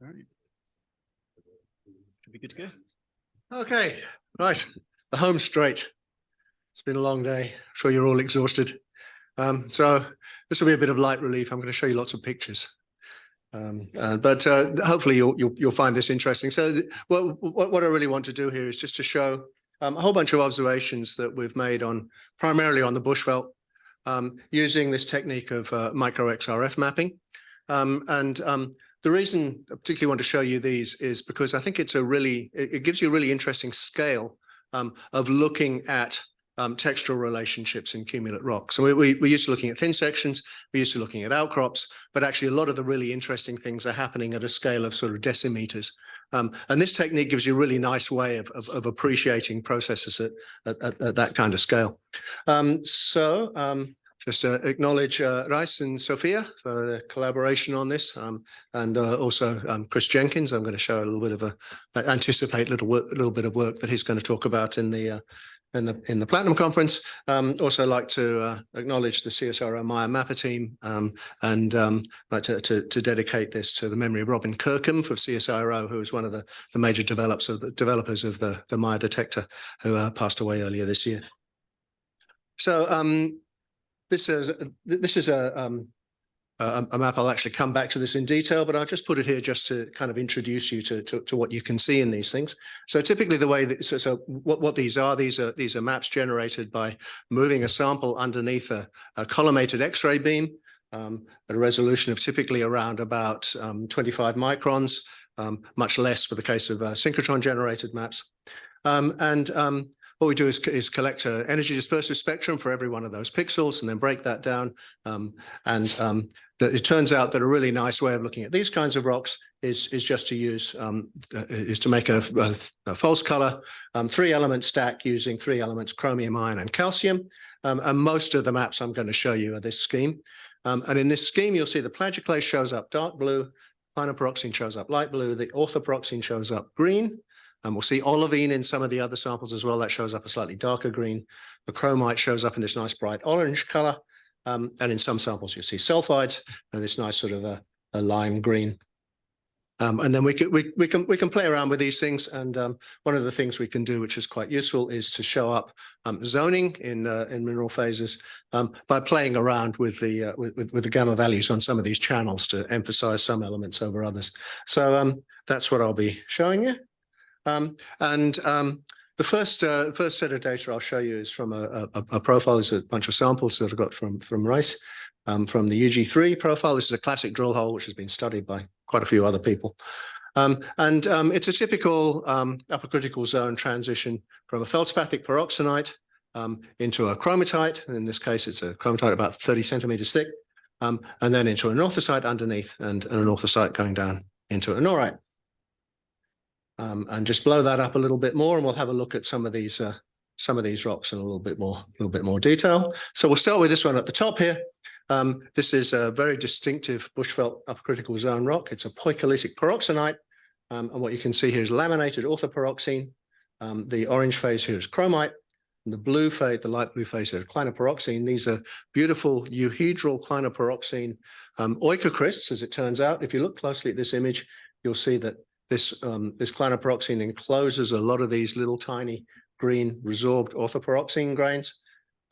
All right. Should be good to go. Okay, right. The home straight. It's been a long day. I'm sure you're all exhausted. So this will be a bit of light relief. I'm going to show you lots of pictures. But hopefully you'll find this interesting. So what I really want to do here is just to show a whole bunch of observations that we've made on primarily on the bushveld using this technique of MicroXRF mapping. The reason I particularly want to show you these is because I think it gives you a really interesting scale of looking at textural relationships in cumulate rock. So we're used to looking at thin sections, we're used to looking at outcrops, but actually a lot of the really interesting things are happening at a scale of sort of decimeters. And this technique gives you a really nice way of appreciating processes at that kind of scale. Just acknowledge Rais and Sofia for the collaboration on this, and also Chris Jenkins. I'm going to show a little bit of anticipate a little bit of work that he's going to talk about in the Platinum Conference. Also like to acknowledge the CSIRO Maia Mapper team, and like to dedicate this to the memory of Robin Kirkham of CSIRO, who was one of the major developers of the Maia detector, who passed away earlier this year. So this is a map. I'll actually come back to this in detail, but I'll just put it here just to kind of introduce you to what you can see in these things. So typically the way that, what these are maps generated by moving a sample underneath a collimated X-ray beam at a resolution of typically around about 25 microns, much less for the case of synchrotron generated maps. What we do is collect an energy dispersive spectrum for every one of those pixels and then break that down. It turns out that a really nice way of looking at these kinds of rocks is just to use is to make a false color 3-element stack using 3 elements, chromium, iron, and calcium. And most of the maps I'm going to show you are this scheme. And in this scheme, you'll see the plagioclase shows up dark blue, clinopyroxene shows up light blue, the orthopyroxene shows up green. And we'll see olivine in some of the other samples as well. That shows up a slightly darker green. The chromite shows up in this nice bright orange color. And in some samples, you'll see sulfides and this nice sort of a lime green. And then we can play around with these things. And one of the things we can do, which is quite useful, is to show up zoning in mineral phases by playing around with the gamma values on some of these channels to emphasize some elements over others. So that's what I'll be showing you. The first set of data I'll show you is from a profile. There's a bunch of samples that I've got from Rais, from the UG3 profile. This is a classic drill hole, which has been studied by quite a few other people. It's a typical upper critical zone transition from a feldspathic pyroxenite into a chromatite. In this case, it's a chromatite about 30 centimeters thick, and then into an orthosite underneath and an orthosite going down into an orite. And just blow that up a little bit more, and we'll have a look at some of these rocks in a little bit more detail. So we'll start with this one at the top here. This is a very distinctive bushveld upper critical zone rock. It's a poikilotic pyroxenite, and what you can see here is laminated orthopyroxene. The orange phase here is chromite, and the blue phase, the light blue phase here is clinopyroxene. These are beautiful euhedral clinopyroxene oikocrysts, as it turns out. If you look closely at this image, you'll see that this clinopyroxene encloses a lot of these little tiny green resorbed orthopyroxene grains.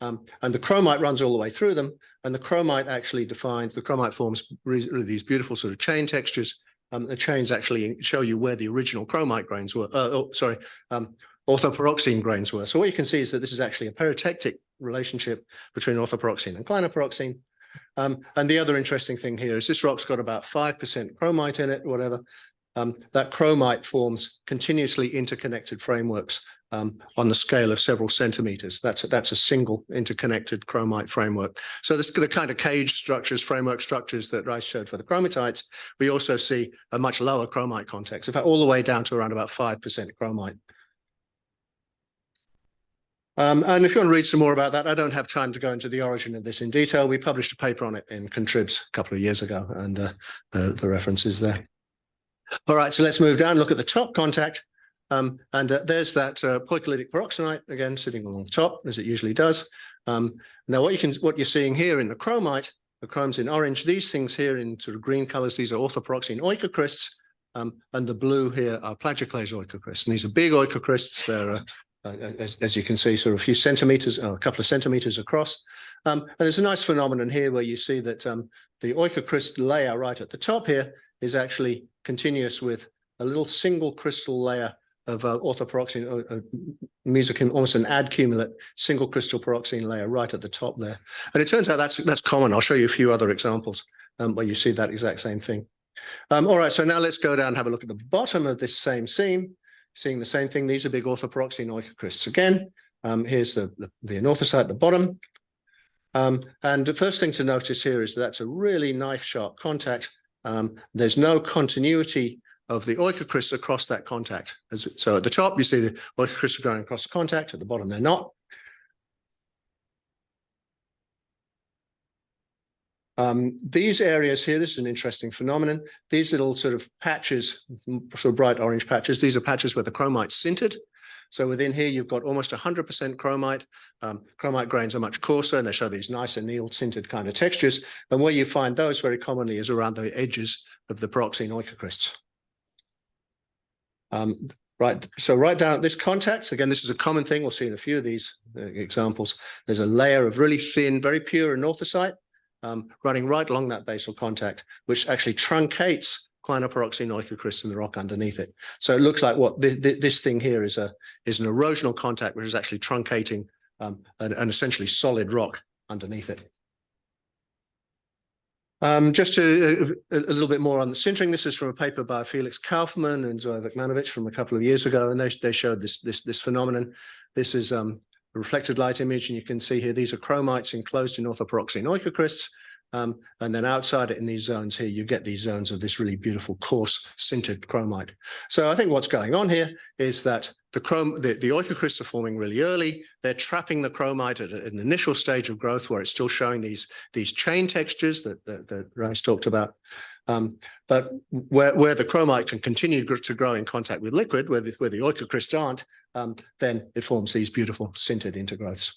And the chromite runs all the way through them. And the chromite actually the chromite forms these beautiful sort of chain textures. The chains actually show you where the original chromite grains were, orthopyroxene grains were. So what you can see is that this is actually a peritectic relationship between orthopyroxene and clinopyroxene. And the other interesting thing here is this rock's got about 5% chromite in it, whatever. That chromite forms continuously interconnected frameworks on the scale of several centimeters. That's a single interconnected chromite framework. So this the kind of cage structures, framework structures that Rais showed for the chromatites. We also see a much lower chromite context, in fact, all the way down to around about 5% chromite. And if you want to read some more about that, I don't have time to go into the origin of this in detail. We published a paper on it in Contribs a couple of years ago, and the reference is there. All right, so let's move down, look at the top contact. There's that poikilotic pyroxenite, again, sitting on the top, as it usually does. Now, what you're seeing here in the chromite, the chrome's in orange, these things here in sort of green colors, these are orthopyroxene oikocrysts. and the blue here are plagioclase oikocrysts. And these are big oikocrysts. They're, as you can see, sort of a few centimeters, a couple of centimeters across. And there's a nice phenomenon here where you see that the oikocryst layer right at the top here is actually continuous with a little single crystal layer of orthopyroxene, almost an adcumulate single crystal pyroxene layer right at the top there. And it turns out that's common. I'll show you a few other examples where you see that exact same thing. All right, so now let's go down and have a look at the bottom of this same seam, seeing the same thing. These are big orthopyroxene oikocrysts again. Here's the anorthosite at the bottom. And the first thing to notice here is that's a really knife-sharp contact. There's no continuity of the oikocrysts across that contact. So at the top, you see the oikocrysts are going across the contact. At the bottom, they're not. These areas here, this is an interesting phenomenon. These little sort of patches, sort of bright orange patches, these are patches where the chromite's sintered. So within here, you've got almost 100% chromite. Chromite grains are much coarser, and they show these nice annealed sintered kind of textures. And where you find those very commonly is around the edges of the pyroxene oikocrysts. Right, so right down at this contact, again, this is a common thing. We'll see in a few of these examples. There's a layer of really thin, very pure anorthosite running right along that basal contact, which actually truncates clinopyroxene oikocrysts in the rock underneath it. So it looks like what this thing here is an erosional contact, which is actually truncating an essentially solid rock underneath it. Just a little bit more on the sintering. This is from a paper by Felix Kaufman and Zoe Vukmanovic from a couple of years ago, and they showed this phenomenon. This is a reflected light image, and you can see here these are chromites enclosed in orthopyroxene oikocrysts. And then outside it in these zones here, you get these zones of this really beautiful coarse sintered chromite. So I think what's going on here is that the oikocrysts are forming really early. They're trapping the chromite at an initial stage of growth where it's still showing these chain textures that Rais talked about. But where the chromite can continue to grow in contact with liquid, where the oikocrysts aren't, then it forms these beautiful sintered intergrowths.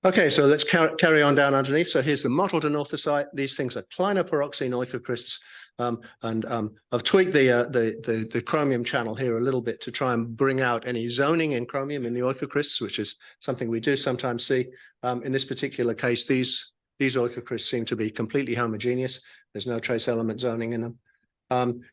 Okay, so let's carry on down underneath. So here's the mottled anorthosite. These things are clinopyroxene oikocrysts. I've tweaked the chromium channel here a little bit to try and bring out any zoning in chromium in the oikocrysts, which is something we do sometimes see. In this particular case, these oikocrysts seem to be completely homogeneous. There's no trace element zoning in them.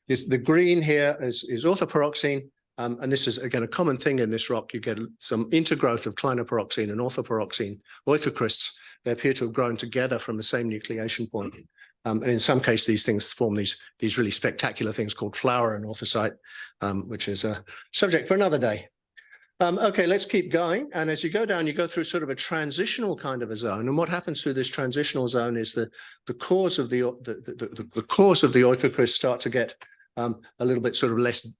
The green here is orthopyroxene. And this is, again, a common thing in this rock. You get some intergrowth of clinopyroxene and orthopyroxene oikocrysts. They appear to have grown together from the same nucleation point. And in some cases, these things form these really spectacular things called flower anorthosite, which is a subject for another day. Okay, let's keep going. And as you go down, you go through sort of a transitional kind of a zone. And what happens through this transitional zone is the cores of the oikocrysts start to get a little bit sort of less,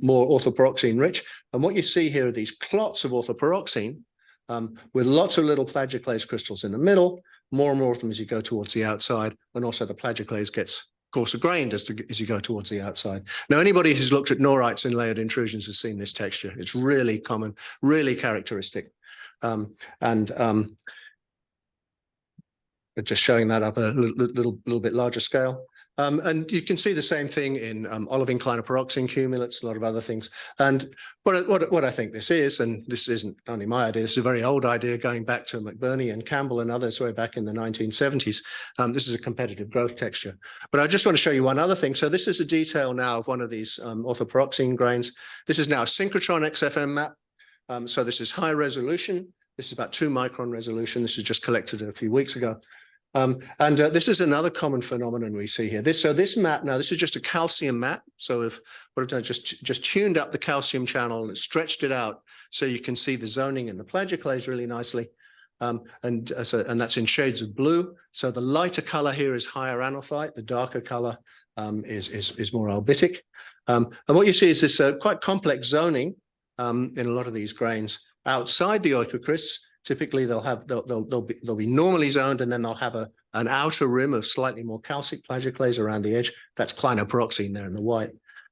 more orthopyroxene rich. And what you see here are these clots of orthopyroxene with lots of little plagioclase crystals in the middle, more and more of them as you go towards the outside. And also the plagioclase gets coarser grained as you go towards the outside. Now, anybody who's looked at norites in layered intrusions has seen this texture. It's really common, really characteristic. Just showing that up a little bit larger scale. And you can see the same thing in olivine clinopyroxene cumulates, a lot of other things. And what I think this is, and this isn't only my idea, this is a very old idea going back to McBurney and Campbell and others way back in the 1970s. This is a competitive growth texture. But I just want to show you one other thing. So this is a detail now of one of these orthopyroxene grains. This is now a synchrotron XFM map. So this is high resolution. This is about 2 micron resolution. This was just collected a few weeks ago. This is another common phenomenon we see here. This map now, this is just a calcium map. So what I've done, just tuned up the calcium channel and stretched it out so you can see the zoning in the plagioclase really nicely. And that's in shades of blue. So the lighter color here is higher anorthite. The darker color is more albitic. And what you see is this quite complex zoning in a lot of these grains outside the oikocrysts. Typically, they'll be normally zoned, and then they'll have an outer rim of slightly more calcic plagioclase around the edge. That's clinopyroxene there in the white.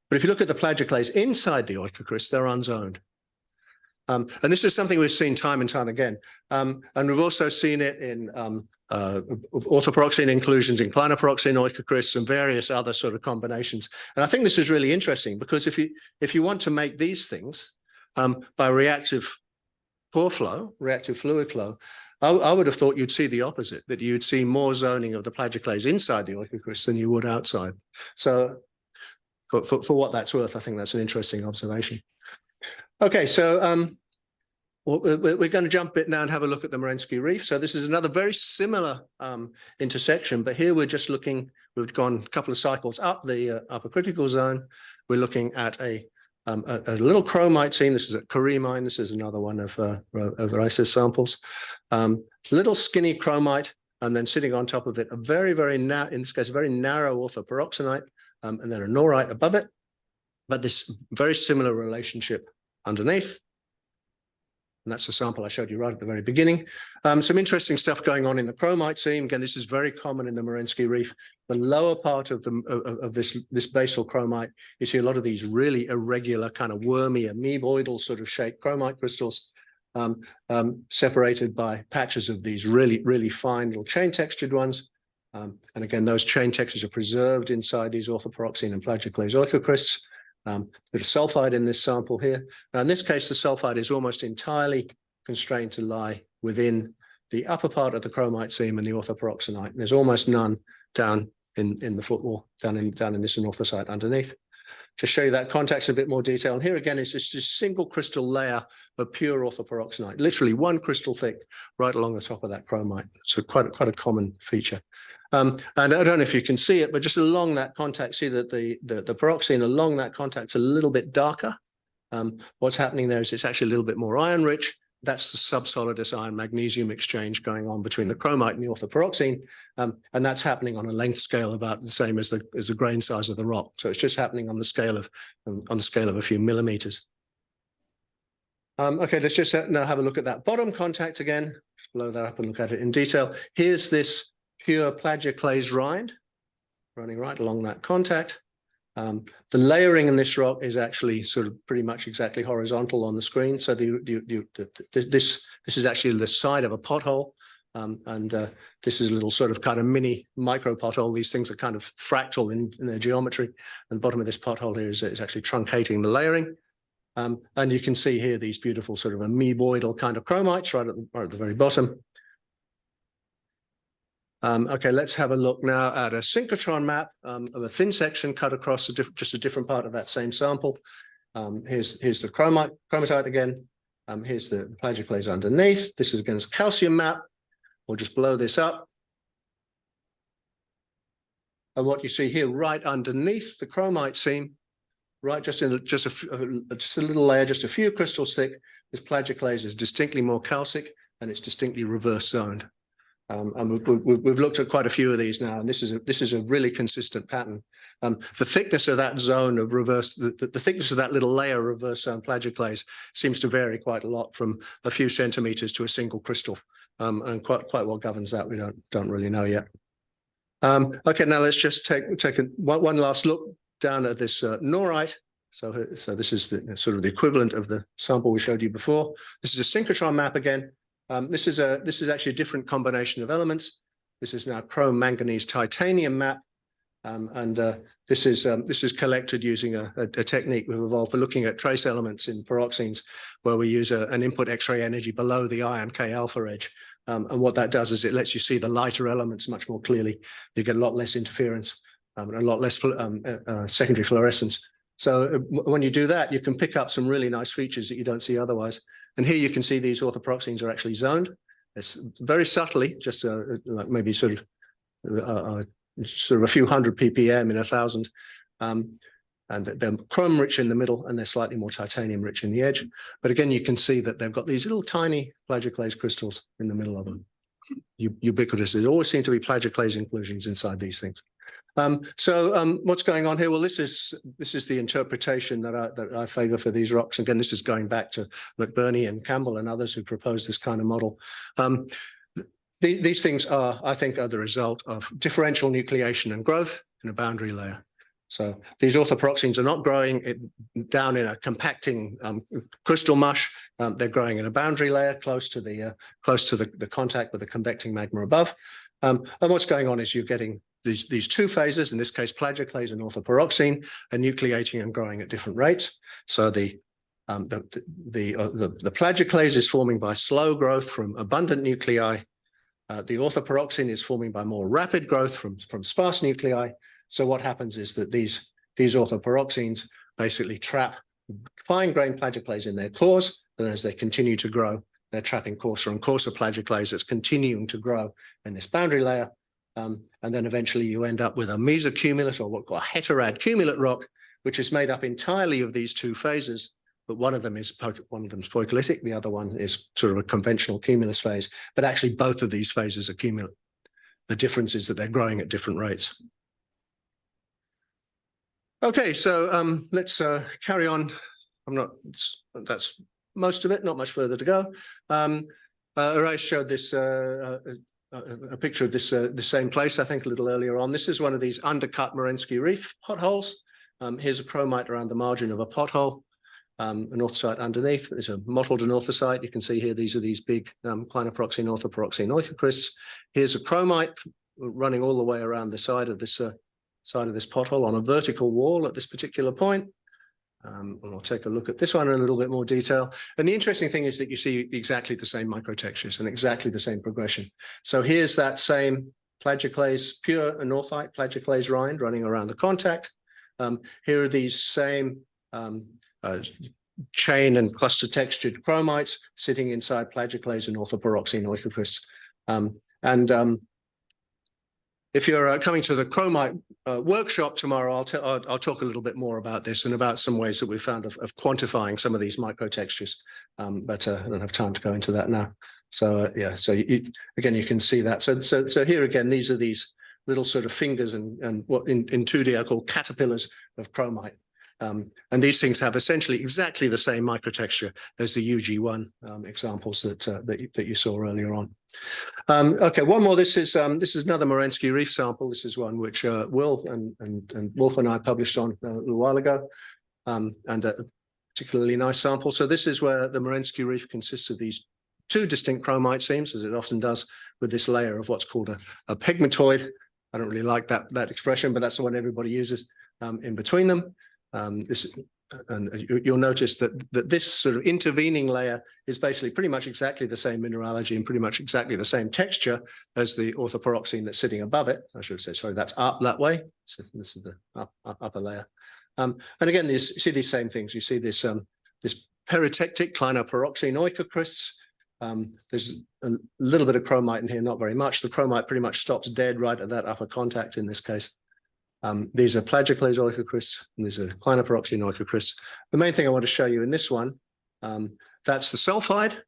But if you look at the plagioclase inside the oikocrysts, they're unzoned. And this is something we've seen time and time again. And we've also seen it in orthoperoxine inclusions, inclinoperoxine, oikocrysts, and various other sort of combinations. And I think this is really interesting because if you want to make these things by reactive pore flow, reactive fluid flow, I would have thought you'd see the opposite, that you'd see more zoning of the plagioclase inside the oikocryst than you would outside. So for what that's worth, I think that's an interesting observation. Okay, so we're going to jump a bit now and have a look at the Morensky Reef. So this is another very similar intersection, but here we're just looking, we've gone a couple of cycles up the upper critical zone. We're looking at a little chromite seam. This is at Cardiff. This is another one of Rais's samples. Little skinny chromite, and then sitting on top of it, a very, very narrow, in this case, a very narrow orthoperoxenite, and then a norite above it. But this very similar relationship underneath. And that's the sample I showed you right at the very beginning. Some interesting stuff going on in the chromite seam. Again, this is very common in the Morensky Reef. The lower part of this basal chromite, you see a lot of these really irregular, kind of wormy, amoeboidal sort of shaped chromite crystals, separated by patches of these really, really fine little chain textured ones. And again, those chain textures are preserved inside these orthoperoxine and plagioclase oikocrysts. Bit of sulfide in this sample here. Now, in this case, the sulfide is almost entirely constrained to lie within the upper part of the chromite seam and the orthoperoxenite. There's almost none down in the footwall, down in this anorthosite underneath. To show you that contact in a bit more detail. And here again is just a single crystal layer of pure orthoperoxenite, literally one crystal thick right along the top of that chromite. So quite a common feature. And I don't know if you can see it, but just along that contact, see that the peroxine along that contact's a little bit darker. What's happening there is it's actually a little bit more iron rich. That's the subsolidus iron magnesium exchange going on between the chromite and the orthoperoxine. And that's happening on a length scale about the same as the grain size of the rock. So it's just happening on the scale of a few millimeters. Okay, let's just now have a look at that bottom contact again. Just blow that up and look at it in detail. Here's this pure plagioclase rind running right along that contact. The layering in this rock is actually sort of pretty much exactly horizontal on the screen. So this is actually the side of a pothole. This is a little sort of kind of mini micro pothole. These things are kind of fractal in their geometry. And the bottom of this pothole here is actually truncating the layering. And you can see here these beautiful sort of amoeboidal kind of chromites right at the very bottom. Okay, let's have a look now at a synchrotron map of a thin section cut across just a different part of that same sample. Here's the chromatite again. Here's the plagioclase underneath. This is against calcium map. We'll just blow this up. And what you see here right underneath the chromite seam, right just a little layer, just a few crystals thick, this plagioclase is distinctly more calcic and it's distinctly reverse zoned. And we've looked at quite a few of these now, and this is a really consistent pattern. The thickness of that zone of reverse, the thickness of that little layer of reverse zone plagioclase seems to vary quite a lot, from a few centimeters to a single crystal. And quite what governs that we don't really know yet. Okay, now let's just take one last look down at this norite. So this is sort of the equivalent of the sample we showed you before. This is a synchrotron map again. This is actually a different combination of elements. This is now chrome manganese titanium map, and this is collected using a technique we've evolved for looking at trace elements in peroxines, where we use an input X-ray energy below the iron K alpha edge. And what that does is it lets you see the lighter elements much more clearly. You get a lot less interference and a lot less secondary fluorescence. So when you do that, you can pick up some really nice features that you don't see otherwise. And here you can see these orthoperoxines are actually zoned. It's very subtly, just like maybe sort of a few hundred ppm in 1,000. And they're chrome rich in the middle and they're slightly more titanium rich in the edge. But again, you can see that they've got these little tiny plagioclase crystals in the middle of them. Ubiquitous. There always seem to be plagioclase inclusions inside these things. What's going on here? Well, this is the interpretation that I favor for these rocks. Again, this is going back to McBurney and Campbell and others who proposed this kind of model. These things I think, are the result of differential nucleation and growth in a boundary layer. So these orthoperoxines are not growing down in a compacting crystal mush. They're growing in a boundary layer close to the contact with the convecting magma above. And what's going on is you're getting these two phases, in this case, plagioclase and orthopyroxene, are nucleating and growing at different rates. So the plagioclase is forming by slow growth from abundant nuclei. The orthopyroxene is forming by more rapid growth from sparse nuclei. So what happens is that these orthopyroxenes basically trap fine-grained plagioclase in their cores, and as they continue to grow, they're trapping coarser and coarser plagioclase that's continuing to grow in this boundary layer. And then eventually you end up with a mesocumulate, or what we call a heterad cumulate rock, which is made up entirely of these two phases. But one of them is poikilotic, the other one is sort of a conventional cumulus phase. But actually, both of these phases are cumulate. The difference is that they're growing at different rates. Okay, so let's carry on. That's most of it, not much further to go. Rais showed this a picture of this the same place, I think, a little earlier on. This is one of these undercut Morensky Reef potholes. Here's a chromite around the margin of a pothole. An orthosite underneath. There's a mottled anorthosite. You can see here, these are these big clinopyroxene, orthopyroxene oikocrysts. Here's a chromite running all the way around the side of this pothole on a vertical wall at this particular point. And we'll take a look at this one in a little bit more detail. And the interesting thing is that you see exactly the same microtextures and exactly the same progression. So here's that same plagioclase, pure anorthite plagioclase rind running around the contact. Here are these same chain and cluster textured chromites sitting inside plagioclase and orthopyroxene oikocrysts. If you're coming to the chromite workshop tomorrow, I'll talk a little bit more about this and about some ways that we found of quantifying some of these microtextures. But I don't have time to go into that now. So yeah, so again, you can see that. So here again, these are these little sort of fingers and what in 2D are called caterpillars of chromite. And these things have essentially exactly the same microtexture as the UG1 examples that you saw earlier on. Okay, one more. This is another Morensky Reef sample. This is one which Will and Wolf and I published on a little while ago, and a particularly nice sample. So this is where the Morensky Reef consists of these two distinct chromite seams, as it often does, with this layer of what's called a pegmatoid. I don't really like that expression, but that's the one everybody uses in between them. You'll notice that this sort of intervening layer is basically pretty much exactly the same mineralogy and pretty much exactly the same texture as the orthopyroxene that's sitting above it. I should say, sorry, that's up that way. So this is the upper layer. And again, you see these same things. You see this peritectic clinopyroxene oikocrysts. There's a little bit of chromite in here, not very much. The chromite pretty much stops dead right at that upper contact in this case. These are plagioclase oikocrysts, and these are clinopyroxene oikocrysts. The main thing I want to show you in this one, that's the sulfide.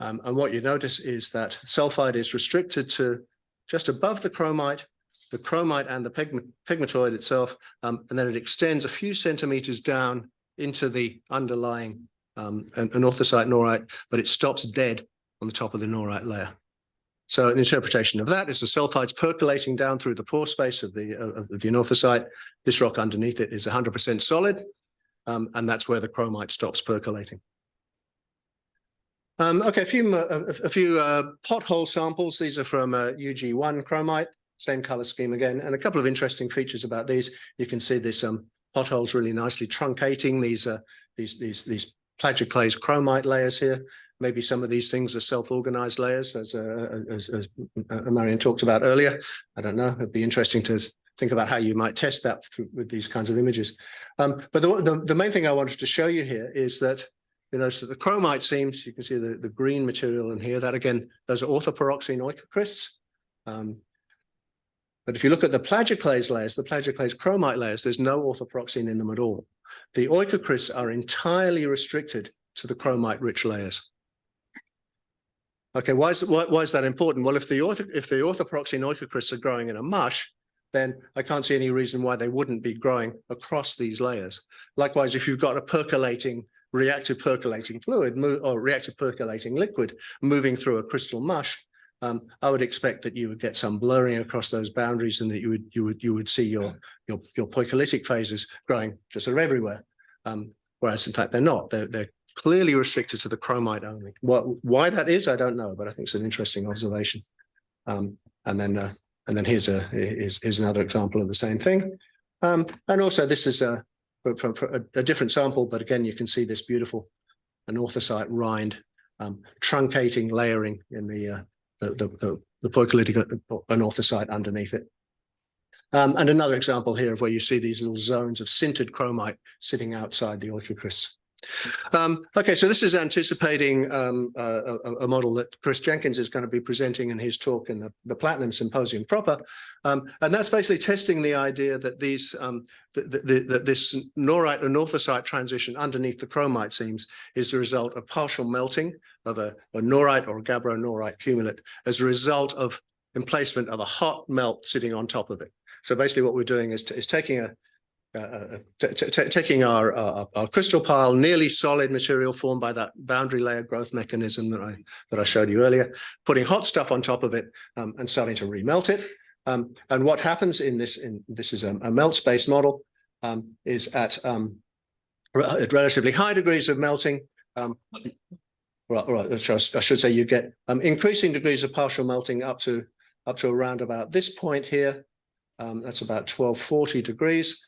And what you notice is that sulfide is restricted to just above the chromite and the pegmatoid itself, and then it extends a few centimeters down into the underlying anorthosite norite, but it stops dead on the top of the norite layer. So an interpretation of that is the sulfides percolating down through the pore space of the anorthosite. This rock underneath it is 100% solid, and that's where the chromite stops percolating. Okay, a few pothole samples. These are from UG1 chromite, same color scheme again, and a couple of interesting features about these. You can see this potholes really nicely truncating these plagioclase chromite layers here. Maybe some of these things are self-organized layers, as Marian talked about earlier. I don't know. It'd be interesting to think about how you might test that with these kinds of images. But the main thing I wanted to show you here is that, you know, so the chromite seams, you can see the green material in here. That again, those are orthopyroxene oikocrysts. But if you look at the plagioclase layers, the plagioclase chromite layers, there's no orthopyroxene in them at all. The oikocrysts are entirely restricted to the chromite-rich layers. Okay, why is that important? Well, if the orthopyroxene oikocrysts are growing in a mush, then I can't see any reason why they wouldn't be growing across these layers. Likewise, if you've got a reactive percolating fluid or reactive percolating liquid moving through a crystal mush, I would expect that you would get some blurring across those boundaries, and that you would see your poikilotic phases growing just sort of everywhere. Whereas in fact they're not. They're clearly restricted to the chromite only. Why that is, I don't know, but I think it's an interesting observation. And then here's another example of the same thing. And also this is from a different sample, but again, you can see this beautiful anorthosite rind truncating layering in the poikilotic anorthosite underneath it. And another example here of where you see these little zones of sintered chromite sitting outside the oikocrysts. Okay, so this is anticipating a model that Chris Jenkins is going to be presenting in his talk in the Platinum Symposium proper, and that's basically testing the idea that these that this norite anorthosite transition underneath the chromite seams is the result of partial melting of a norite or a gabbro-norite cumulate as a result of emplacement of a hot melt sitting on top of it. So basically, what we're doing is taking taking our crystal pile, nearly solid material formed by that boundary layer growth mechanism that I showed you earlier, putting hot stuff on top of it and starting to remelt it. And what happens this is a melt space model, is at relatively high degrees of melting. I should say you get increasing degrees of partial melting up to around about this point here. That's about 1240 degrees.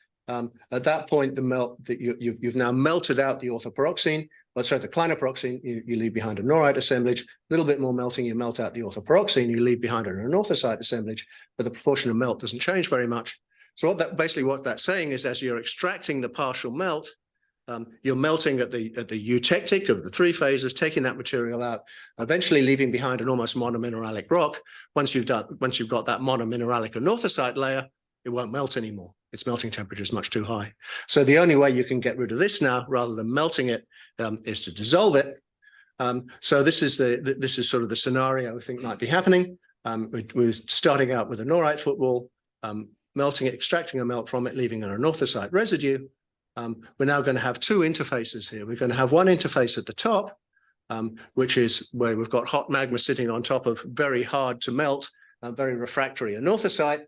At that point, the melt that you've now melted out the orthoperoxene, the clinoperoxene, you leave behind a norite assemblage. A little bit more melting, you melt out the orthoperoxene, you leave behind an anorthosite assemblage, but the proportion of melt doesn't change very much. So what that's saying is, as you're extracting the partial melt, you're melting at the eutectic of the three phases, taking that material out, eventually leaving behind an almost monomineralic rock. Once you've got that monomineralic anorthosite layer, it won't melt anymore. Its melting temperature is much too high. So the only way you can get rid of this now, rather than melting it, is to dissolve it. So this is sort of the scenario I think might be happening. We're starting out with a norite footwall, melting it, extracting a melt from it, leaving an anorthosite residue. We're now going to have two interfaces here. We're going to have one interface at the top, which is where we've got hot magma sitting on top of very hard to melt, very refractory anorthosite.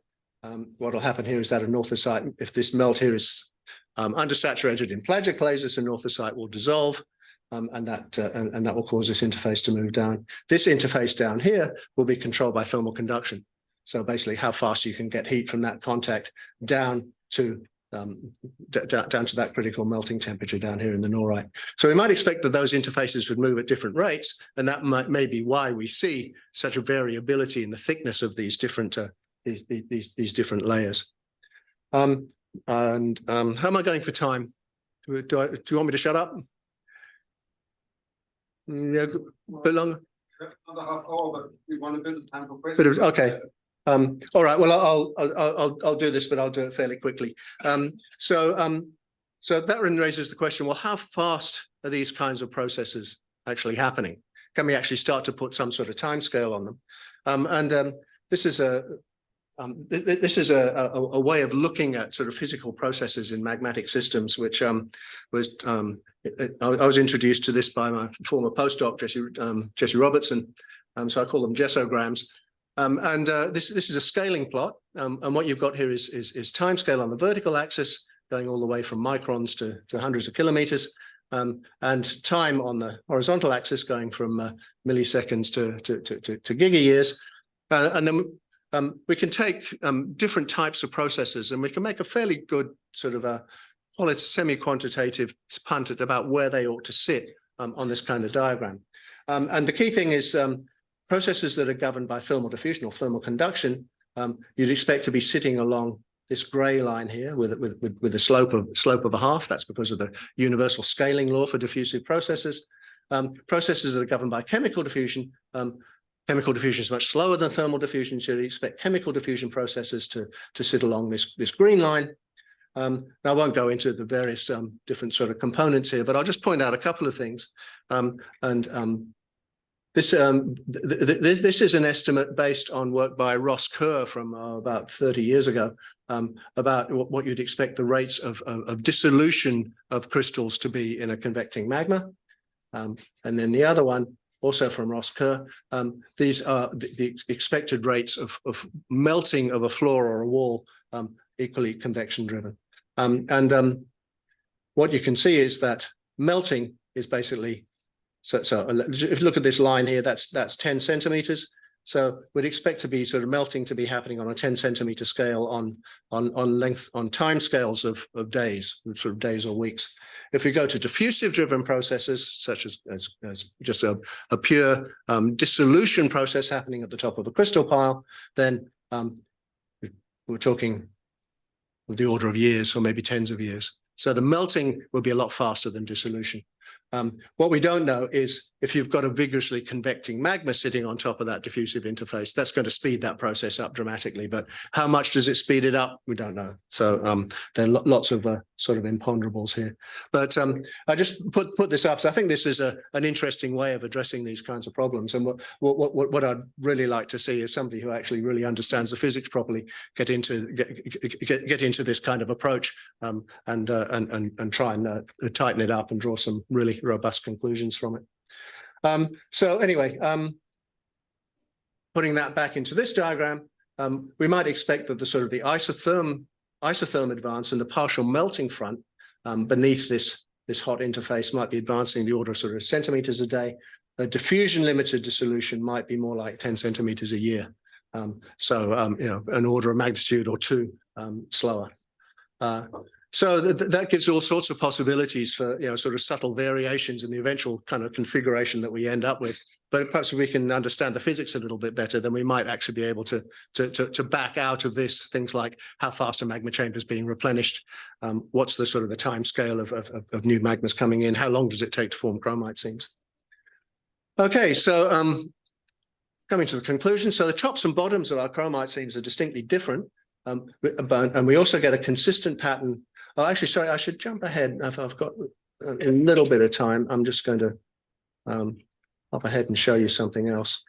What will happen here is that anorthosite, if this melt here is undersaturated in plagioclase, this anorthosite will dissolve, and that will cause this interface to move down. This interface down here will be controlled by thermal conduction. So basically, how fast you can get heat from that contact down to that critical melting temperature down here in the norite. So we might expect that those interfaces would move at different rates, and that may be why we see such a variability in the thickness of these different these different layers. How am I going for time? Do you want me to shut up? Yeah, a bit longer. Another half hour, but we want a bit of time for questions. Okay. All right. Well, I'll do this, but I'll do it fairly quickly. So that raises the question: well, how fast are these kinds of processes actually happening? Can we actually start to put some sort of time scale on them? This is a way of looking at sort of physical processes in magmatic systems, which I was introduced to this by my former postdoc, Jesse Robertson. So I call them Jessograms. This is a scaling plot, and what you've got here is time scale on the vertical axis, going all the way from microns to hundreds of kilometers, and time on the horizontal axis, going from milliseconds to gigayears. And then we can take different types of processes, and we can make a fairly good sort of semi-quantitative punt at about where they ought to sit on this kind of diagram. And the key thing is processes that are governed by thermal diffusion or thermal conduction, you'd expect to be sitting along this gray line here with a slope of a half. That's because of the universal scaling law for diffusive processes. Processes that are governed by chemical diffusion, chemical diffusion is much slower than thermal diffusion, so you'd expect chemical diffusion processes to sit along this green line. Now, I won't go into the various different sort of components here, but I'll just point out a couple of things. This is an estimate based on work by Ross Kerr from about 30 years ago about what you'd expect the rates of dissolution of crystals to be in a convecting magma. And then the other one, also from Ross Kerr, these are the expected rates of melting of a floor or a wall, equally convection driven. What you can see is that melting is basically, so if you look at this line here, that's 10 centimeters. So we'd expect to be sort of melting to be happening on a 10 centimeter scale on length, on time scales of days, sort of days or weeks. If we go to diffusive driven processes, such as just a pure dissolution process happening at the top of a crystal pile, then we're talking of the order of years or maybe tens of years. So the melting will be a lot faster than dissolution. What we don't know is if you've got a vigorously convecting magma sitting on top of that diffusive interface, that's going to speed that process up dramatically. But how much does it speed it up? We don't know. So there are lots of sort of imponderables here. But I just put this up. So I think this is an interesting way of addressing these kinds of problems. And what I'd really like to see is somebody who actually really understands the physics properly get into this kind of approach and try and tighten it up and draw some really robust conclusions from it. So anyway, putting that back into this diagram, we might expect that the sort of the isotherm advance and the partial melting front beneath this hot interface might be advancing the order of sort of centimeters a day. A diffusion limited dissolution might be more like 10 centimeters a year. So you know, an order of magnitude or two slower. So that gives all sorts of possibilities for, you know, sort of subtle variations in the eventual kind of configuration that we end up with. But perhaps if we can understand the physics a little bit better, then we might actually be able to back out of this things like how fast a magma chamber is being replenished, what's the sort of the time scale of new magmas coming in, how long does it take to form chromite seams. Okay, so coming to the conclusion, so the tops and bottoms of our chromite seams are distinctly different, and we also get a consistent pattern. Oh, actually, sorry, I should jump ahead. If I've got a little bit of time, I'm just going to hop ahead and show you something else.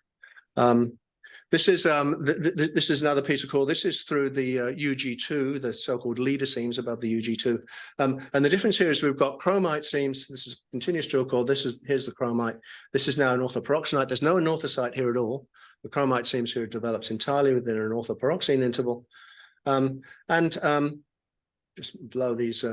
This is another piece of core. This is through the UG2, the so-called leader seams above the UG2. And the difference here is we've got chromite seams. This is continuous drill core. Here's the chromite. This is now an orthoperoxenite. There's no anorthosite here at all. The chromite seams here develops entirely within an orthoperoxene interval. Just blow this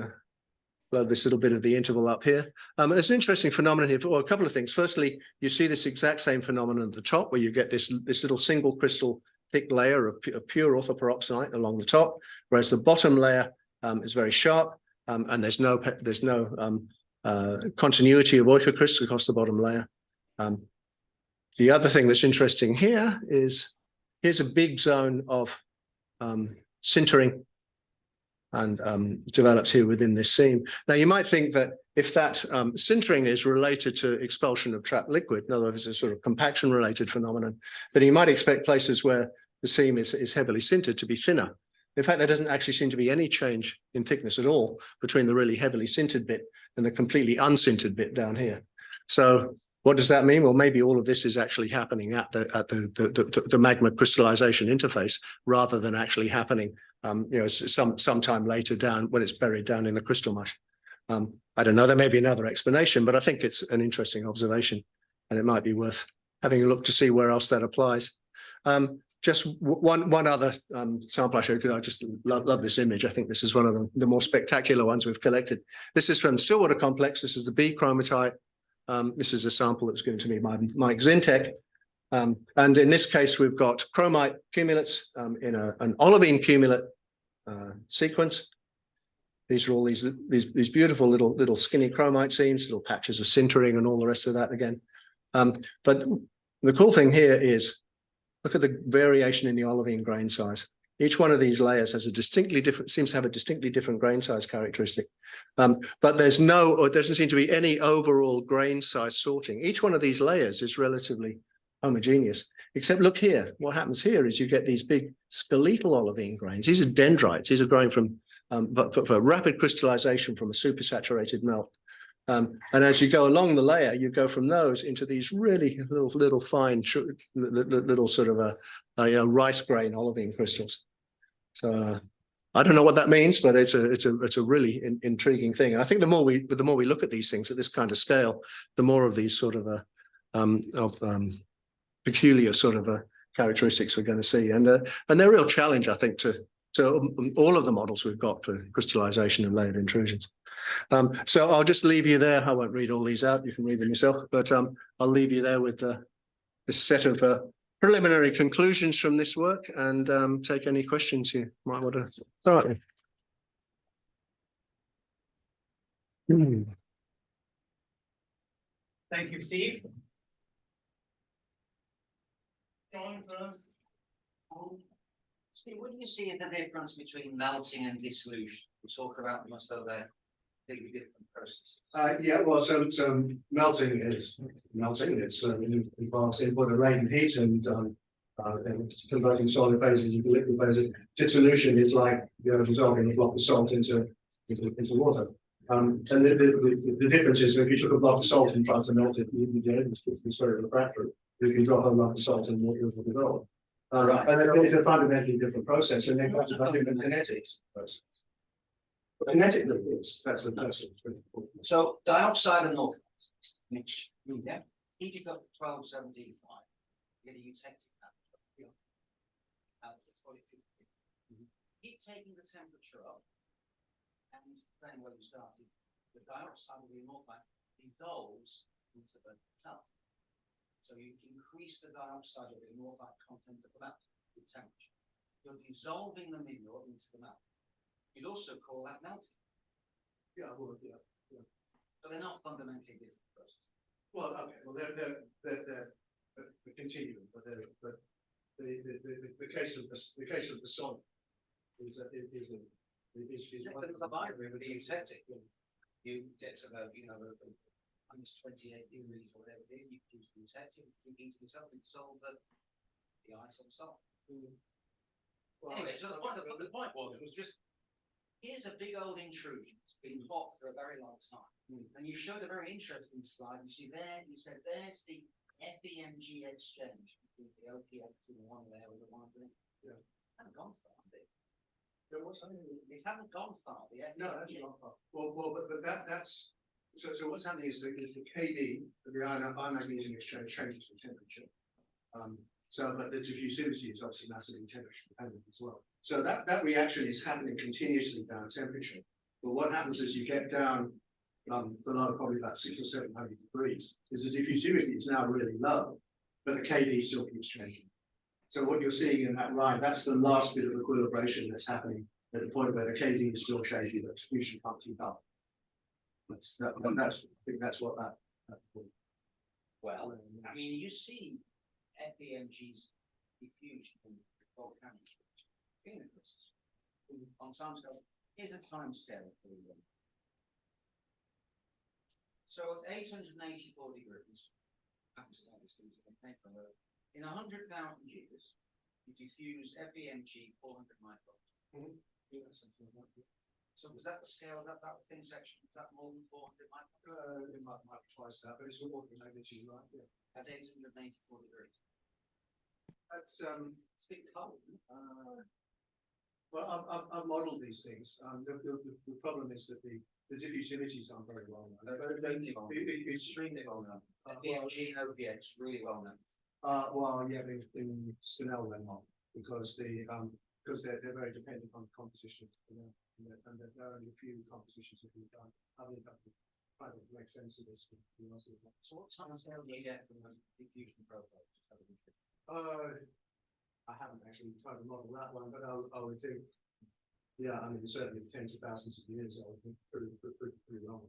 little bit of the interval up here. There's an interesting phenomenon here, or a couple of things. Firstly, you see this exact same phenomenon at the top where you get this little single crystal thick layer of pure orthoperoxenite along the top, whereas the bottom layer is very sharp, and there's no continuity of oikocrysts across the bottom layer. The other thing that's interesting here is here's a big zone of sintering and develops here within this seam. Now, you might think that if that sintering is related to expulsion of trapped liquid, in other words, it's a sort of compaction-related phenomenon, then you might expect places where the seam is heavily sintered to be thinner. In fact, there doesn't actually seem to be any change in thickness at all between the really heavily sintered bit and the completely unsintered bit down here. So what does that mean? Well, maybe all of this is actually happening at the magma crystallization interface rather than actually happening you know, sometime later down when it's buried down in the crystal mush. I don't know, there may be another explanation, but I think it's an interesting observation and it might be worth having a look to see where else that applies. Just one other sample I showed you. I just love this image. I think this is one of the more spectacular ones we've collected. This is from the Stillwater complex. This is the B chromatite. This is a sample that was given to me by Mike Zintek. And in this case, we've got chromite cumulates in an olivine cumulate sequence. These are all these beautiful little skinny chromite seams, little patches of sintering and all the rest of that again. But the cool thing here is, look at the variation in the olivine grain size. Each one of these layers has a distinctly different, seems to have a distinctly different grain size characteristic. But there doesn't seem to be any overall grain size sorting. Each one of these layers is relatively homogeneous, except look here. What happens here is you get these big skeletal olivine grains. These are dendrites. These are growing from for rapid crystallization from a supersaturated melt. And as you go along the layer, you go from those into these really little fine, little sort of you know, rice grain olivine crystals. So I don't know what that means, but it's a really intriguing thing. And I think the more we look at these things at this kind of scale, the more of these sort of peculiar sort of characteristics we're going to see. And they're a real challenge, I think, to So all of the models we've got for crystallization and layered intrusions. So I'll just leave you there. I won't read all these out. You can read them yourself, but I'll leave you there with this set of preliminary conclusions from this work and take any questions you might want to start with. Thank you, Steve. John first. Steve, what do you see as the difference between melting and dissolution? We talk about them as though they're completely different processes. Yeah, well, so melting is melting. It's involves input of rate and heat and converting solid phases into liquid phases. Dissolution is like dissolving a block of salt into water. And the difference is that if you took a block of salt and tried to melt it, it's very refractory. If you drop a block of salt in water, it will dissolve. Right. And it's a fundamentally different process, and then that's about the kinetics process. But kinetically, that's the person. So dioxide and north, which heat it up to 1275, get a eutectic temperature. That's what it should be. Keep taking the temperature up, and depending where you started, the dioxide of the northite dissolves into the metal. So you increase the dioxide of the northite content of the metal with temperature. You're dissolving the mineral into the metal. You'd also call that melting. Yeah, well, yeah. So they're not fundamentally different processes. Well, okay. Well, they're continuing, but the case of the solid is the binary with the eutectic. You get to the the minus 28 degrees or whatever it is. You use the eutectic. You heat it up and dissolve the ice on salt. Well, anyway, so the point was just. Here's a big old intrusion. It's been hot for a very long time. And you showed a very interesting slide. You see there, you said there's the FEMG exchange between the OPX and the one there with the one thing. Yeah. It hasn't gone far, did it? It hasn't gone far. The FEMG. No, it hasn't gone far. Well, but that's so what's happening is the KD, the ion magnesium exchange changes with temperature. So but the diffusivity is obviously massively temperature dependent as well. So that reaction is happening continuously down temperature. But what happens is you get down below probably about 600 or 700 degrees, is the diffusivity is now really low, but the KD still keeps changing. So what you're seeing in that line, that's the last bit of equilibration that's happening at the point where the KD is still changing, but diffusion can't keep up. I think that's what that. Well, I mean, you see FEMG's diffusion in volcanic phenocrysts on timescale. Here's a timescale for you. So at 884 degrees, in 100,000 years, you diffuse FEMG 400 microns. So was that the scale of that thin section? Was that more than 400 microns? It might be twice that, but it's all the magnitude, right? Yeah. At 884 degrees. That's it's a bit cold. Well, I've modelled these things. The problem is that the diffusivities aren't very well known. Extremely well known. FEMG and OPX really well known. Well, yeah, in Spinel they're not, because they're very dependent on the composition, and there are only a few compositions that we've done. I think that would try to make sense of this. So what time scale do you get from the diffusion profile? I haven't actually tried to model that one, but I would think, yeah, I mean, certainly tens of thousands of years, I would think pretty long.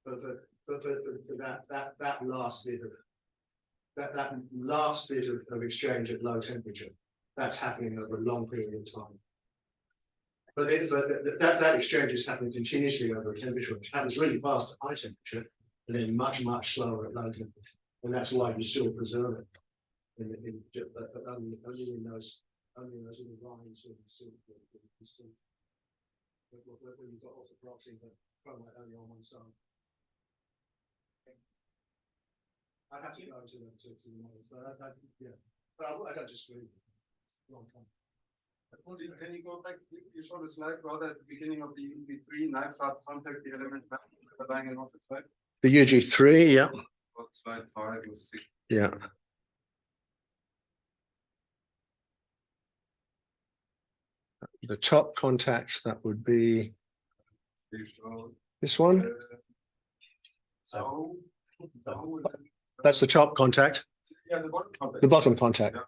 But for that last bit of exchange at low temperature, that's happening over a long period of time. But that exchange is happening continuously over a temperature, which happens really fast at high temperature, and then much slower at low temperature, and that's why you still preserve it. Only in those little lines of the soup where you've got orthoproxy, but chromite only on one side. I'd have to go to the models, but yeah, but I don't disagree. Long time. Can you go back? You showed a slide rather at the beginning of the UG3 nitrate contact the element lying along the side. The UG3, yeah. Slide 5 or 6. Yeah. the top contact, that would be this one. So. That's the top contact, Yeah, the bottom contact. the bottom contact. Yeah.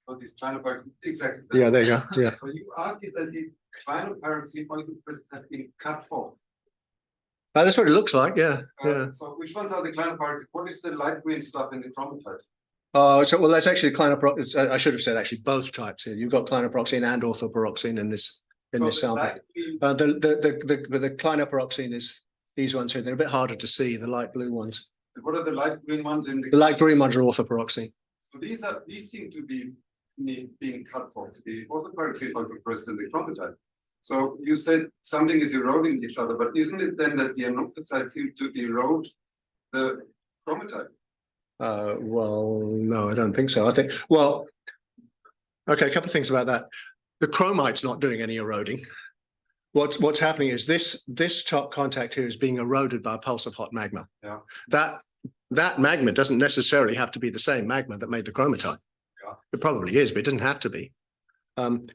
So these kleiner parts, exactly. Yeah, there you go. Yeah. So you argue that the kleiner parts in microcrystals have been cut off. That's what it looks like. Yeah. Yeah. So which ones are the kleiner parts? What is the light green stuff in the chromite? Well, that's actually I should have said actually both types here. You've got klinoperoxene and orthoperoxene in this sample. light green- The klinoperoxene is these ones here. They're a bit harder to see, the light blue ones. What are the light green ones in The light green ones are orthoperoxene. So these seem to be being cut off. The orthoperoxene microcrystal and the chromite. So you said something is eroding each other, but isn't it then that the anothosite seems to erode the chromite? Well, no, I don't think so. I think, well, okay, a couple of things about that. The chromite's not doing any eroding. What's happening is this top contact here is being eroded by a pulse of hot magma. Yeah. That magma doesn't necessarily have to be the same magma that made the chromatite. Yeah. It probably is, but it doesn't have to be.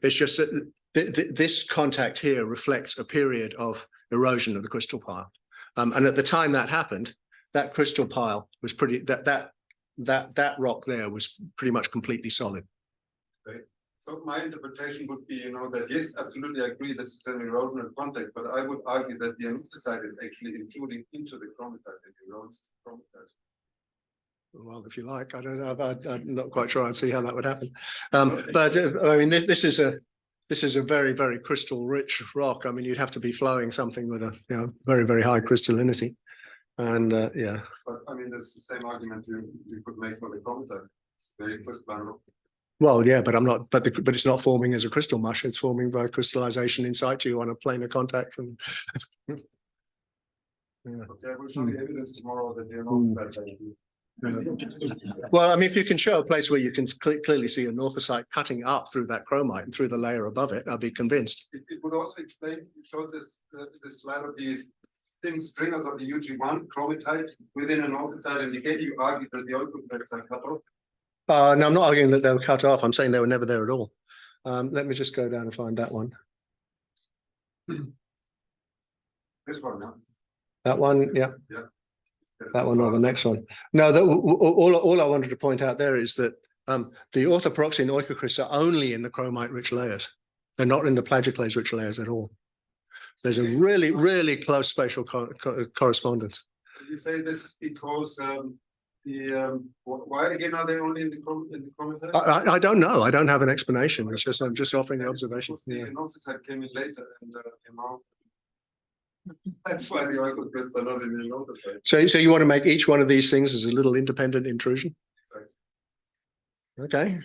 It's just that this contact here reflects a period of erosion of the crystal pile. And at the time that happened, that crystal pile was pretty, that rock there was pretty much completely solid. So my interpretation would be, that yes, absolutely, I agree this is an erosional contact, but I would argue that the anothosite is actually intruding into the chromite and erodes the chromite. Well, if you like, I don't know. I'm not quite sure I'd see how that would happen. But I mean, this is a very, very crystal rich rock. I mean, you'd have to be flowing something with a very, very high crystallinity. And yeah. But I mean, that's the same argument you could make for the chromite. It's very crystalline rock. Well, yeah, but but it's not forming as a crystal mush. It's forming by crystallization in situ on a plane of contact. And Okay, we'll show you evidence tomorrow that they're not. Well, I mean, if you can show a place where you can clearly see an orthosite cutting up through that chromite and through the layer above it, I'll be convinced. It would also explain, you showed this slide of these thin stringers of the UG1 chromatite within an orthosite, and again you argue that the orthosite are cut off. No, I'm not arguing that they were cut off. I'm saying they were never there at all. Let me just go down and find that one. This one, no? That one, yeah. Yeah. That one or the next one. No, all I wanted to point out there is that the orthoperoxene oikocrysts are only in the chromite-rich layers. They're not in the plagioclase-rich layers at all. There's a really, really close spatial correspondence. You say this is because why again are they only in the chromite? I don't know. I don't have an explanation. It's just I'm just offering the observation. The anothosite came in later, and that's why the oikocrysts are not in the anothosite. So you want to make each one of these things as a little independent intrusion? Okay.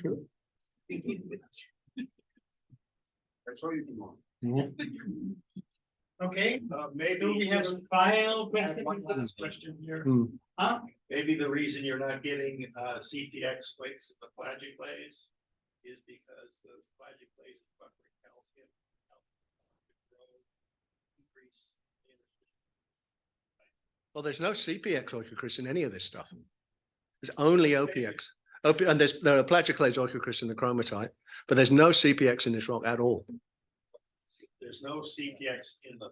I'll show you tomorrow. Okay, Maybe do we have a final question? one last question here. Huh? Maybe the reason you're not getting CPX quakes in the plagioclase is because the plagioclase is buffering calcium. Well, there's no CPX oikocrysts in any of this stuff. There's only OPX. And there are plagioclase oikocrysts in the chromatite, but there's no CPX in this rock at all. There's no CPX in the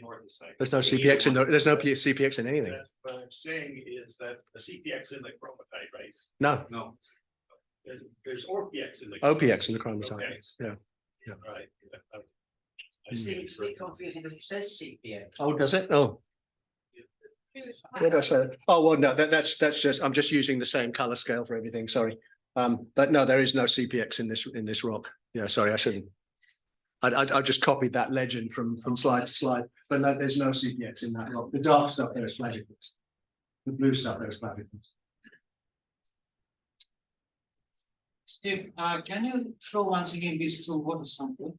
orthosite. There's no CPX in there's no CPX in anything. What I'm saying is that the CPX in the chromatite, right? No. No. There's OPX in the. OPX in the chromatite. Okay. Yeah. Right. I see it's a bit confusing because it says CPX. Oh, does it? Oh. What did I say? Oh, well, no, that's just I'm just using the same color scale for everything. Sorry. But no, there is no CPX in this rock. Yeah, sorry, I shouldn't. I just copied that legend from slide to slide, but no, there's no CPX in that rock. The dark stuff there is plagioclase. The blue stuff there is plagioclase. Steve, can you show once again this still water sample?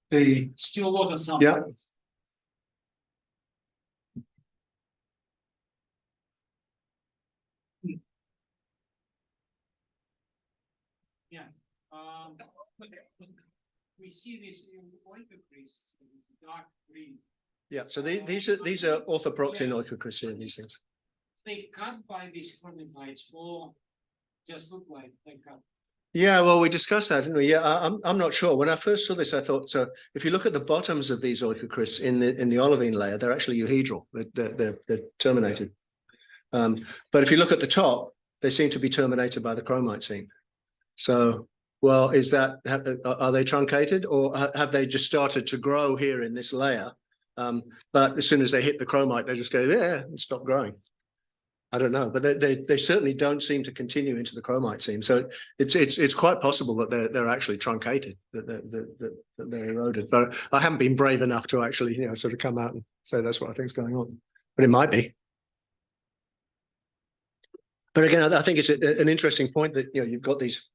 The Still water sample. yeah. Yeah. We see this oikocrysts, dark green. Yeah, so these are orthoperoxene oikocrysts here, these things. They cut by these chromatites or just look like they cut? Yeah, well, we discussed that, didn't we? Yeah, I'm not sure. When I first saw this, I thought, so if you look at the bottoms of these oikocrysts in the olivine layer, they're actually euhedral. They're terminated. But if you look at the top, they seem to be terminated by the chromite seam. So, well, is that, are they truncated, or have they just started to grow here in this layer? But as soon as they hit the chromite, they just go, yeah, and stop growing. I don't know, but they certainly don't seem to continue into the chromite seam. So it's quite possible that they're actually truncated, that they're eroded. But I haven't been brave enough to actually, sort of come out and say that's what I think is going on. But it might be. But again, I think it's an interesting point that you've got these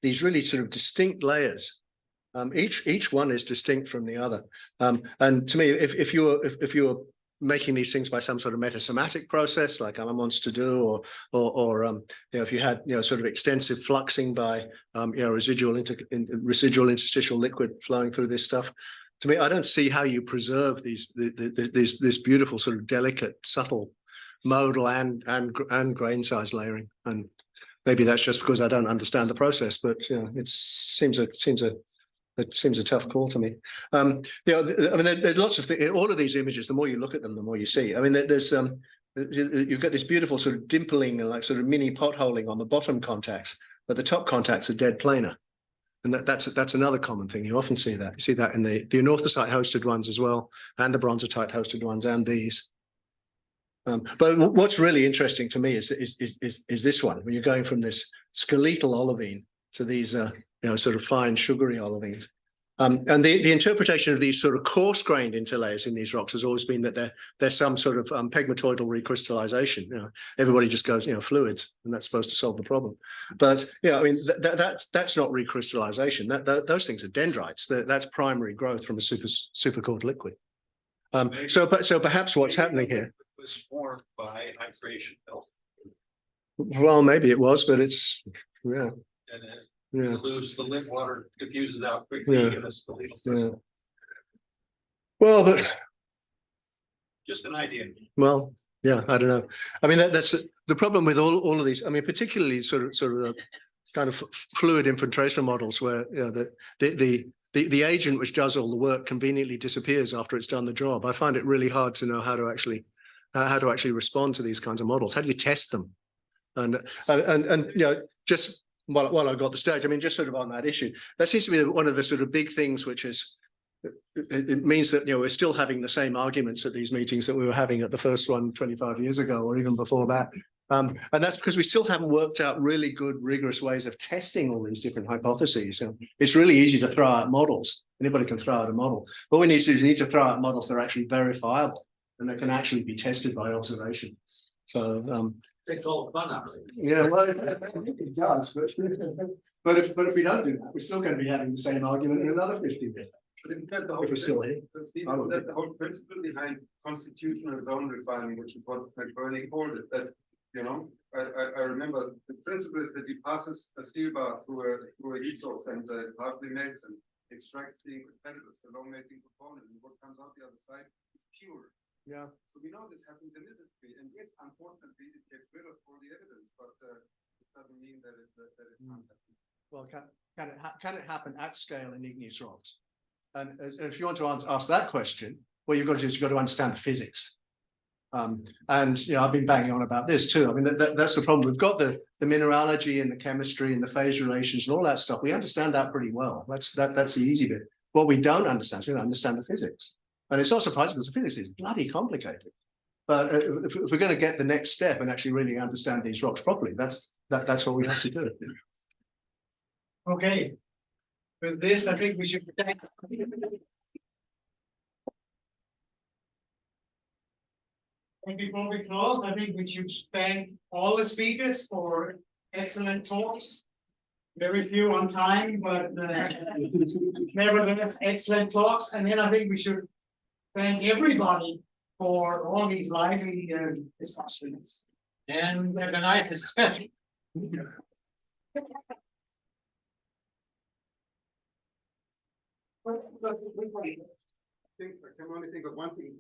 really sort of distinct layers. Each one is distinct from the other. And to me, if you're making these things by some sort of metasomatic process, like Alamans to do, or if you had sort of extensive fluxing by residual interstitial liquid flowing through this stuff, to me, I don't see how you preserve this beautiful sort of delicate, subtle modal and grain size layering. And maybe that's just because I don't understand the process, but it seems a tough call to me. I mean, there's lots of things. All of these images, the more you look at them, the more you see. I mean, there's you've got this beautiful sort of dimpling and like sort of mini potholing on the bottom contacts, but the top contacts are dead planar. And that's another common thing. You often see that. You see that in the anorthosite hosted ones as well, and the bronzotite hosted ones, and these. But what's really interesting to me is this one, when you're going from this skeletal olivine to these sort of fine sugary olivines. And the interpretation of these sort of coarse-grained interlayers in these rocks has always been that there's some sort of pegmatoidal recrystallization. Everybody just goes, fluids, and that's supposed to solve the problem. But I mean, that's not recrystallization. Those things are dendrites. That's primary growth from a supercooled liquid. So perhaps what's happening here was formed by hydration. Well, maybe it was, but it's And yeah. lose the lint water diffuses out quickly. Yeah. Well, but Just an idea. well, yeah, I don't know. I mean, that's the problem with all of these. I mean, particularly sort of kind of fluid infiltration models where the agent which does all the work conveniently disappears after it's done the job. I find it really hard to know how to actually respond to these kinds of models. How do you test them? And just while I got the stage, I mean, just sort of on that issue, that seems to be one of the sort of big things, which is it means that we're still having the same arguments at these meetings that we were having at the first one 25 years ago, or even before that. And that's because we still haven't worked out really good, rigorous ways of testing all these different hypotheses. It's really easy to throw out models. Anybody can throw out a model. But we need to throw out models that are actually verifiable and that can actually be tested by observation. So It's all fun, actually. yeah, well, it does. But if we don't do that, we're still going to be having the same argument in another 50 minutes. But isn't that the whole If we're still here. That the whole principle behind constitutional zone refining, which is what McBurney called it, that I remember the principle is that he passes a steel bar through a heat source and partly melts and extracts the incompatibles, the low melting component, and what comes out the other side is pure. Yeah. So we know this happens in industry, and yes, unfortunately, it gets rid of all the evidence, but it doesn't mean that it can't happen. Well, can it happen at scale in igneous rocks? And if you want to ask that question, what you've got to do is you've got to understand the physics. And I've been banging on about this too. I mean, that's the problem. We've got the mineralogy and the chemistry and the phase relations and all that stuff. We understand that pretty well. That's the easy bit. What we don't understand is we don't understand the physics. And it's not surprising because the physics is bloody complicated. But if we're going to get the next step and actually really understand these rocks properly, that's what we have to do. Okay. With this, I think we should. And before we close, I think we should thank all the speakers for excellent talks. Very few on time, but nevertheless, excellent talks. And then I think we should thank everybody for all these lively discussions. And the night is special. I can only think of one thing.